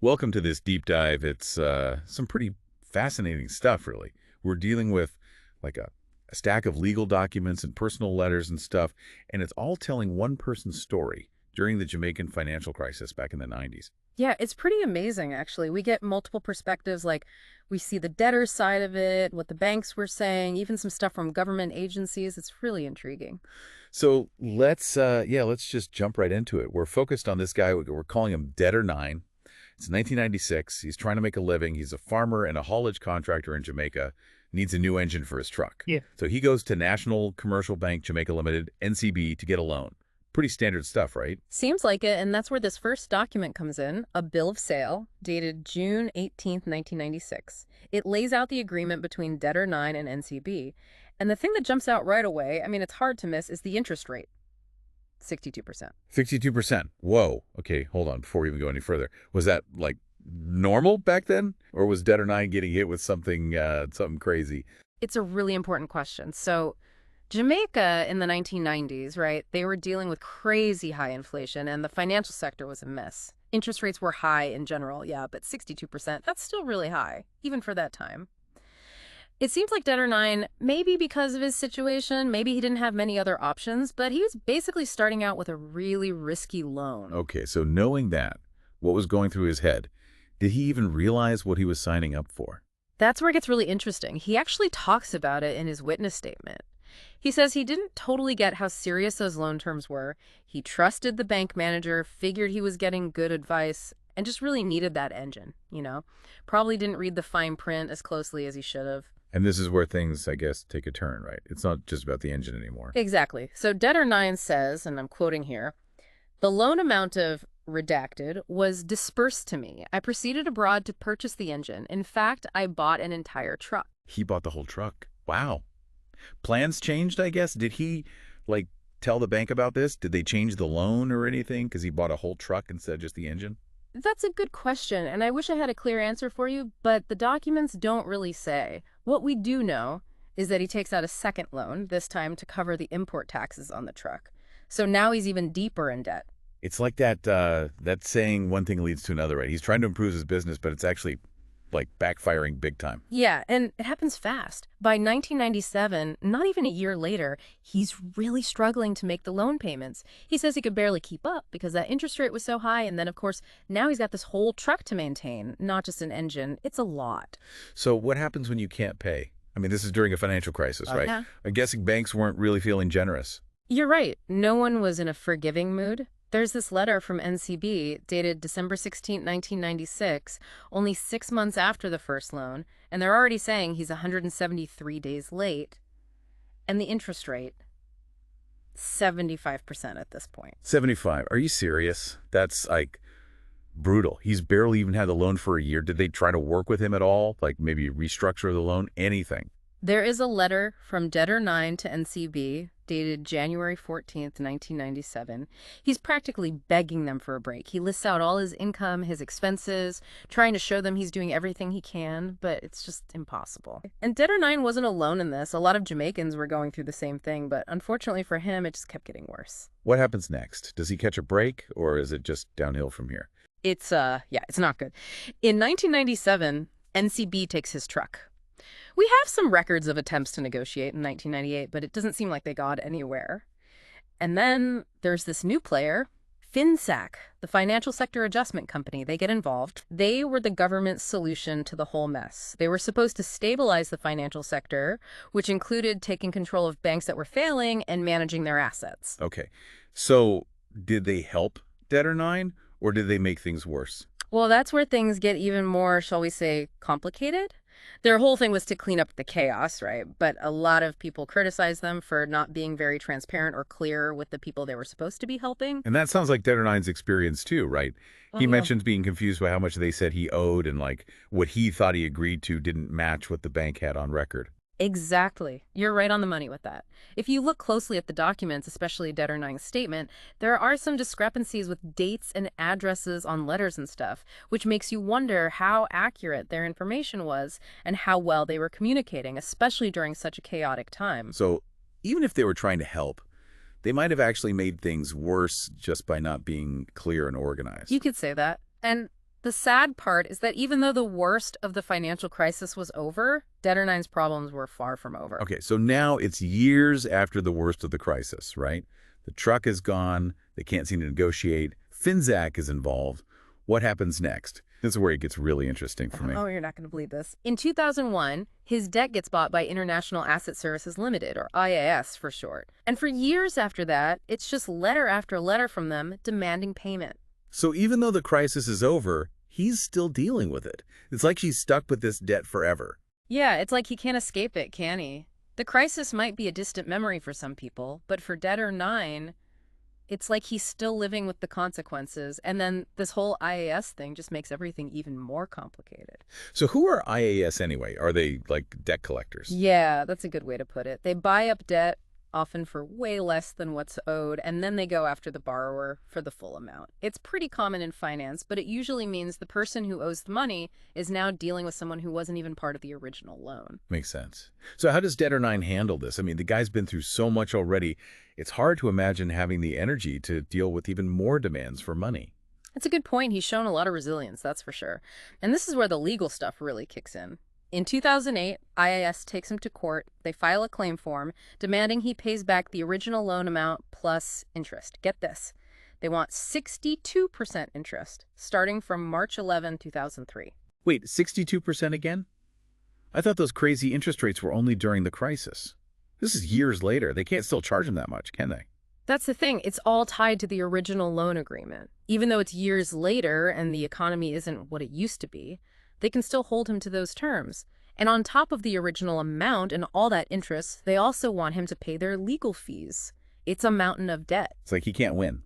Welcome to this deep dive. It's some pretty fascinating stuff, really. We're dealing with like a stack of legal documents and personal letters and stuff, and it's all telling one person's story during the Jamaican financial crisis back in the 90s. Yeah, it's pretty amazing, actually. We get multiple perspectives, like we see the debtor's side of it, what the banks were saying, even some stuff from government agencies. It's really intriguing. So let's just jump right into it. We're focused on this guy. We're calling him Debtor 9. It's 1996. He's trying to make a living. He's a farmer and a haulage contractor in Jamaica. Needs a new engine for his truck. Yeah. So he goes to National Commercial Bank Jamaica Limited, NCB, to get a loan. Pretty standard stuff, right? Seems like it, and that's where this first document comes in, a bill of sale dated June 18th, 1996. It lays out the agreement between Debtor 9 and NCB. And the thing that jumps out right away, I mean, it's hard to miss, is the interest rate. 62%. 62%. Whoa. Okay, hold on. Before we even go any further, was that like normal back then? Or was Debtor 9 getting hit with something crazy? It's a really important question. So Jamaica in the 1990s, right, they were dealing with crazy high inflation and the financial sector was a mess. Interest rates were high in general, yeah, but 62%, that's still really high, even for that time. It seems like Debtor 9, maybe because of his situation, maybe he didn't have many other options, but he was basically starting out with a really risky loan. Okay, so knowing that, what was going through his head, did he even realize what he was signing up for? That's where it gets really interesting. He actually talks about it in his witness statement. He says he didn't totally get how serious those loan terms were. He trusted the bank manager, figured he was getting good advice, and just really needed that engine, you know? Probably didn't read the fine print as closely as he should have. And this is where things, I guess, take a turn, right? It's not just about the engine anymore. Exactly. So Debtor 9 says, and I'm quoting here, the loan amount of redacted was dispersed to me. I proceeded abroad to purchase the engine. In fact, I bought an entire truck. He bought the whole truck. Wow. Plans changed, I guess? Did he, like, tell the bank about this? Did they change the loan or anything because he bought a whole truck instead of just the engine? That's a good question, and I wish I had a clear answer for you, but the documents don't really say. What we do know is that he takes out a second loan, this time to cover the import taxes on the truck. So now he's even deeper in debt. It's like that saying one thing leads to another, right? He's trying to improve his business, but it's actually, like, backfiring big time. Yeah, and it happens fast. By 1997, not even a year later, he's really struggling to make the loan payments. He says he could barely keep up because that interest rate was so high, and then, of course, now he's got this whole truck to maintain, not just an engine. It's a lot. So what happens when you can't pay? I mean, this is during a financial crisis, right? Yeah. I'm guessing banks weren't really feeling generous. You're right. No one was in a forgiving mood. There's this letter from NCB dated December 16, 1996, only 6 months after the first loan, and they're already saying he's 173 days late. And the interest rate, 75% at this point. 75. Are you serious? That's, like, brutal. He's barely even had the loan for a year. Did they try to work with him at all? Like maybe restructure the loan? Anything? There is a letter from Debtor 9 to NCB dated January 14th, 1997. He's practically begging them for a break. He lists out all his income, his expenses, trying to show them he's doing everything he can, but it's just impossible. And Debtor 9 wasn't alone in this. A lot of Jamaicans were going through the same thing, but unfortunately for him, it just kept getting worse. What happens next? Does he catch a break, or is it just downhill from here? It's not good. In 1997, NCB takes his truck. We have some records of attempts to negotiate in 1998, but it doesn't seem like they got anywhere. And then there's this new player, FINSAC, the Financial Sector Adjustment Company. They get involved. They were the government's solution to the whole mess. They were supposed to stabilize the financial sector, which included taking control of banks that were failing and managing their assets. Okay. So did they help Debtor 9, or did they make things worse? Well, that's where things get even more, shall we say, complicated. Their whole thing was to clean up the chaos, right? But a lot of people criticized them for not being very transparent or clear with the people they were supposed to be helping. And that sounds like Debtor 9's experience too, right? He Yeah. mentions being confused by how much they said he owed, and like what he thought he agreed to didn't match what the bank had on record. Exactly. You're right on the money with that. If you look closely at the documents, especially Debtor 9's statement, there are some discrepancies with dates and addresses on letters and stuff, which makes you wonder how accurate their information was and how well they were communicating, especially during such a chaotic time. So even if they were trying to help, they might have actually made things worse just by not being clear and organized. You could say that. And the The sad part is that even though the worst of the financial crisis was over, Debtor Nine's problems were far from over. Okay, so now it's years after the worst of the crisis, right? The truck is gone. They can't seem to negotiate. FINSAC is involved. What happens next? This is where it gets really interesting for me. Oh, you're not going to believe this. In 2001, his debt gets bought by International Asset Services Limited, or IAS for short. And for years after that, it's just letter after letter from them demanding payment. So even though the crisis is over, he's still dealing with it. It's like she's stuck with this debt forever. Yeah, it's like he can't escape it, can he? The crisis might be a distant memory for some people, but for Debtor 9, it's like he's still living with the consequences. And then this whole IAS thing just makes everything even more complicated. So who are IAS anyway? Are they like debt collectors? Yeah, that's a good way to put it. They buy up debt, often for way less than what's owed, and then they go after the borrower for the full amount. It's pretty common in finance, but it usually means the person who owes the money is now dealing with someone who wasn't even part of the original loan. Makes sense. So how does Debtor 9 handle this? I mean, the guy's been through so much already. It's hard to imagine having the energy to deal with even more demands for money. That's a good point. He's shown a lot of resilience, that's for sure. And this is where the legal stuff really kicks in. In 2008, IAS takes him to court. They file a claim form demanding he pays back the original loan amount plus interest. Get this. They want 62% interest, starting from March 11, 2003. Wait, 62% again? I thought those crazy interest rates were only during the crisis. This is years later. They can't still charge him that much, can they? That's the thing. It's all tied to the original loan agreement. Even though it's years later and the economy isn't what it used to be, they can still hold him to those terms. And on top of the original amount and all that interest, they also want him to pay their legal fees. It's a mountain of debt. It's like he can't win.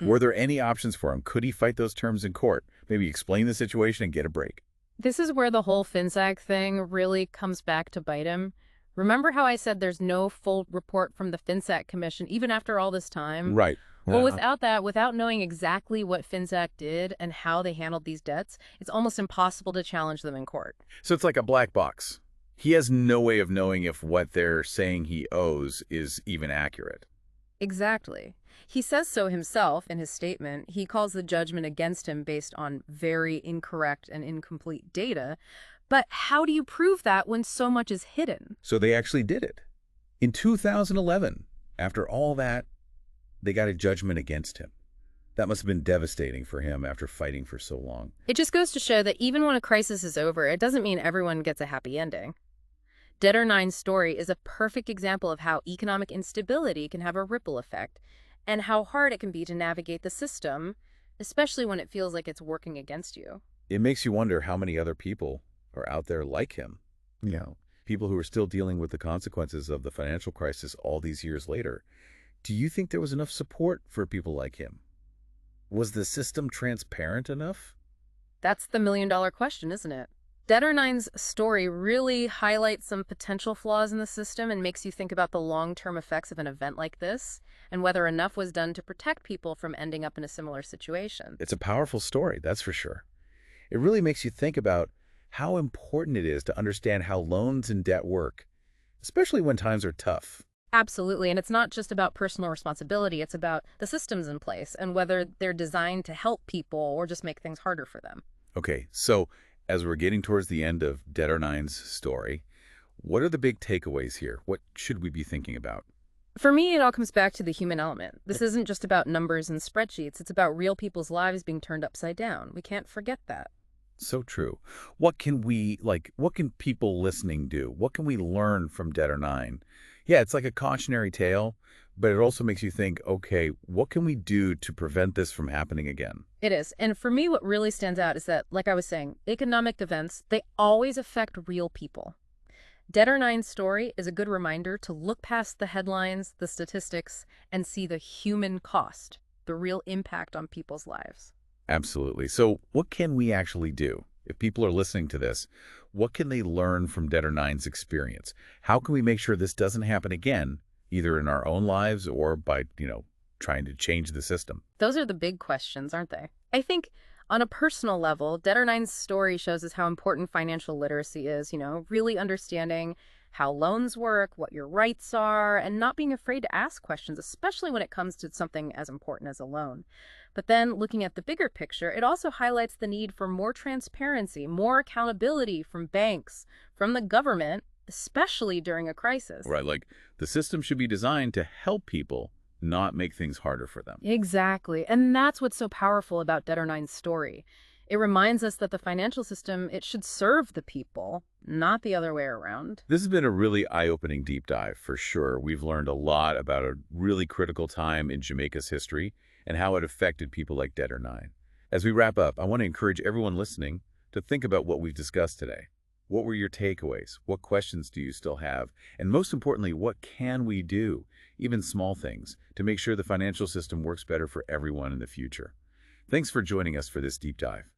Were there any options for him? Could he fight those terms in court? Maybe explain the situation and get a break? This is where the whole FINSAC thing really comes back to bite him. Remember how I said there's no full report from the FINSAC Commission, even after all this time? Right. Well, without knowing exactly what FINSAC did and how they handled these debts, it's almost impossible to challenge them in court. So it's like a black box. He has no way of knowing if what they're saying he owes is even accurate. Exactly. He says so himself in his statement. He calls the judgment against him based on very incorrect and incomplete data. But how do you prove that when so much is hidden? So they actually did it. In 2011, after all that, they got a judgment against him. That must have been devastating for him after fighting for so long. It just goes to show that even when a crisis is over, it doesn't mean everyone gets a happy ending. Debtor 9's story is a perfect example of how economic instability can have a ripple effect and how hard it can be to navigate the system, especially when it feels like it's working against you. It makes you wonder how many other people are out there like him. People who are still dealing with the consequences of the financial crisis all these years later. Do you think there was enough support for people like him? Was the system transparent enough? That's the million-dollar question, isn't it? Debtor 9's story really highlights some potential flaws in the system and makes you think about the long-term effects of an event like this and whether enough was done to protect people from ending up in a similar situation. It's a powerful story, that's for sure. It really makes you think about how important it is to understand how loans and debt work, especially when times are tough. Absolutely. And it's not just about personal responsibility. It's about the systems in place and whether they're designed to help people or just make things harder for them. Okay, so as we're getting towards the end of Debtor 9's story, what are the big takeaways here? What should we be thinking about? For me, it all comes back to the human element. This isn't just about numbers and spreadsheets. It's about real people's lives being turned upside down. We can't forget that. So true. What can people listening do? What can we learn from Debtor 9? Yeah, it's like a cautionary tale, but it also makes you think, okay, what can we do to prevent this from happening again? It is. And for me, what really stands out is that, like I was saying, economic events, they always affect real people. Debtor 9's story is a good reminder to look past the headlines, the statistics, and see the human cost, the real impact on people's lives. Absolutely. So what can we actually do? If people are listening to this, what can they learn from Debtor 9's experience? How can we make sure this doesn't happen again, either in our own lives or by, trying to change the system? Those are the big questions, aren't they? I think on a personal level, Debtor 9's story shows us how important financial literacy is, really understanding how loans work, what your rights are, and not being afraid to ask questions, especially when it comes to something as important as a loan. But then, looking at the bigger picture, it also highlights the need for more transparency, more accountability from banks, from the government, especially during a crisis. Right, like the system should be designed to help people, not make things harder for them. Exactly. And that's what's so powerful about Debtor Nine's story. It reminds us that the financial system, it should serve the people, not the other way around. This has been a really eye-opening deep dive, for sure. We've learned a lot about a really critical time in Jamaica's history and how it affected people like Debtor Nine. As we wrap up, I want to encourage everyone listening to think about what we've discussed today. What were your takeaways? What questions do you still have? And most importantly, what can we do, even small things, to make sure the financial system works better for everyone in the future? Thanks for joining us for this deep dive.